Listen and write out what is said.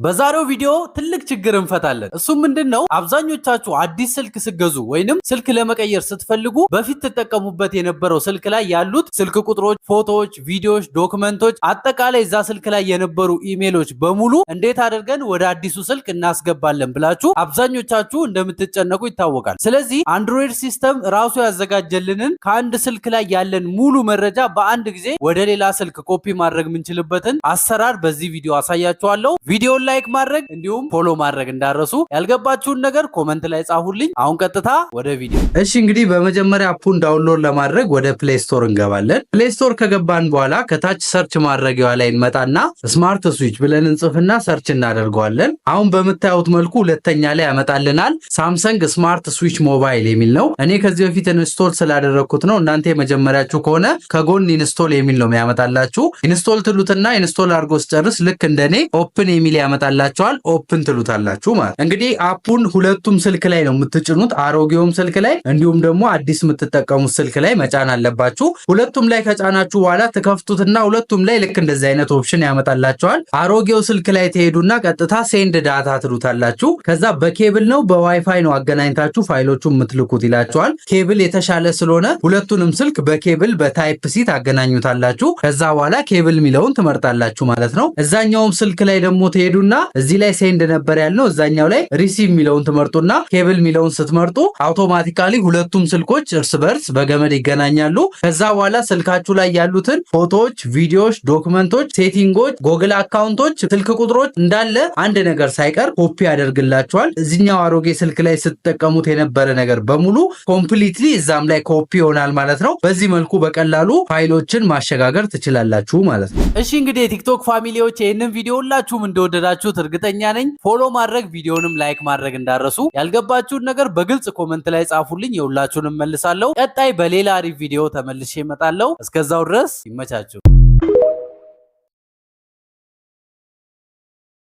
በዛሬው ቪዲዮ ትልቅ ችግር እንፈታለን። እሱ ምንድነው? አብዛኞቻችሁ አዲስ ስልክ ስገዙ ወይንም ስልክ ለመቀየር ስትፈልጉ በፊት ተጠቀሙበት የነበረው ስልክ ላይ ያሉት ስልክ ቁጥሮች፣ ፎቶዎች፣ ቪዲዮዎች፣ ዶክመንቶች አጠቃላይ እዛ ስልክ ላይ የነበሩ ኢሜሎች በሙሉ እንዴት አድርገን ወደ አዲሱ ስልክ እናስገባለን ብላችሁ አብዛኞቻችሁ እንደምትጨነቁ ይታወቃል። ስለዚህ አንድሮይድ ሲስተም ራሱ ያዘጋጀልንን ከአንድ ስልክ ላይ ያለን ሙሉ መረጃ በአንድ ጊዜ ወደ ሌላ ስልክ ኮፒ ማድረግ የምንችልበትን አሰራር በዚህ ቪዲዮ አሳያችኋለሁ። ቪዲዮ ላይክ ማድረግ እንዲሁም ፎሎ ማድረግ እንዳረሱ። ያልገባችሁን ነገር ኮመንት ላይ ጻፉልኝ። አሁን ቀጥታ ወደ ቪዲዮ። እሺ እንግዲህ በመጀመሪያ አፑን ዳውንሎድ ለማድረግ ወደ ፕሌይ ስቶር እንገባለን። ፕሌይ ስቶር ከገባን በኋላ ከታች ሰርች ማድረጊያዋ ላይ እንመጣና ስማርት ስዊች ብለን እንጽፍና ሰርች እናደርገዋለን። አሁን በምታዩት መልኩ ሁለተኛ ላይ ያመጣልናል። ሳምሰንግ ስማርት ስዊች ሞባይል የሚል ነው። እኔ ከዚህ በፊት ኢንስቶል ስላደረኩት ነው። እናንተ የመጀመሪያችሁ ከሆነ ከጎን ኢንስቶል የሚል ነው የሚያመጣላችሁ። ኢንስቶል ትሉትና ኢንስቶል አድርጎ ሲጨርስ ልክ እንደኔ ኦፕን የሚል ያመጣላችኋል። ኦፕን ትሉታላችሁ ማለት እንግዲህ አፑን ሁለቱም ስልክ ላይ ነው የምትጭኑት። አሮጌውም ስልክ ላይ እንዲሁም ደግሞ አዲስ የምትጠቀሙት ስልክ ላይ መጫን አለባችሁ። ሁለቱም ላይ ከጫናችሁ በኋላ ትከፍቱትና ሁለቱም ላይ ልክ እንደዚህ አይነት ኦፕሽን ያመጣላችኋል። አሮጌው ስልክ ላይ ትሄዱና ቀጥታ ሴንድ ዳታ ትሉታላችሁ። ከዛ በኬብል ነው በዋይፋይ ነው አገናኝታችሁ ፋይሎቹን የምትልኩት ይላችኋል። ኬብል የተሻለ ስለሆነ ሁለቱንም ስልክ በኬብል በታይፕ ሲ ታገናኙታላችሁ። ከዛ በኋላ ኬብል ሚለውን ትመርጣላችሁ ማለት ነው። እዛኛውም ስልክ ላይ ደግሞ ትሄዱና እዚህ ላይ ሴንድ ነበር ያልነው እዛኛው ላይ ሪሲቭ ሚለውን ትመርጡና ኬብል ሚለውን ስትመርጡ አውቶማቲካሊ ሁለቱም ስልኮች እርስ በርስ በገመድ ይገናኛሉ። ከዛ በኋላ ስልካችሁ ላይ ያሉትን ፎቶዎች፣ ቪዲዮዎች፣ ዶክመንቶች፣ ሴቲንጎች፣ ጎግል አካውንቶች፣ ስልክ ቁጥሮች እንዳለ አንድ ነገር ሳይቀር ኮፒ ያደርግላችኋል። እዚህኛው አሮጌ ስልክ ላይ ስትጠቀሙት የነበረ ነገር በሙሉ ኮምፕሊትሊ እዛም ላይ ኮፒ ይሆናል ማለት ነው። በዚህ መልኩ በቀላሉ ፋይሎችን ማሸጋገር ትችላላችሁ ማለት ነው። እሺ እንግዲህ የቲክቶክ ፋሚሊዎች ይህንን ቪዲዮ ሁላችሁም እንደወደዳችሁት እርግጠኛ ነኝ። ፎሎ ማድረግ ቪዲዮንም ላይክ ማድረግ እንዳረሱ። ያልገባችሁን ነገር በግልጽ ኮመንት ላይ ጻፉልኝ፣ የሁላችሁንም መልሳለሁ። ቀጣይ በሌላ አሪፍ ቪዲዮ ተመልሼ እመጣለሁ። እስከዛው ድረስ ይመቻችሁ።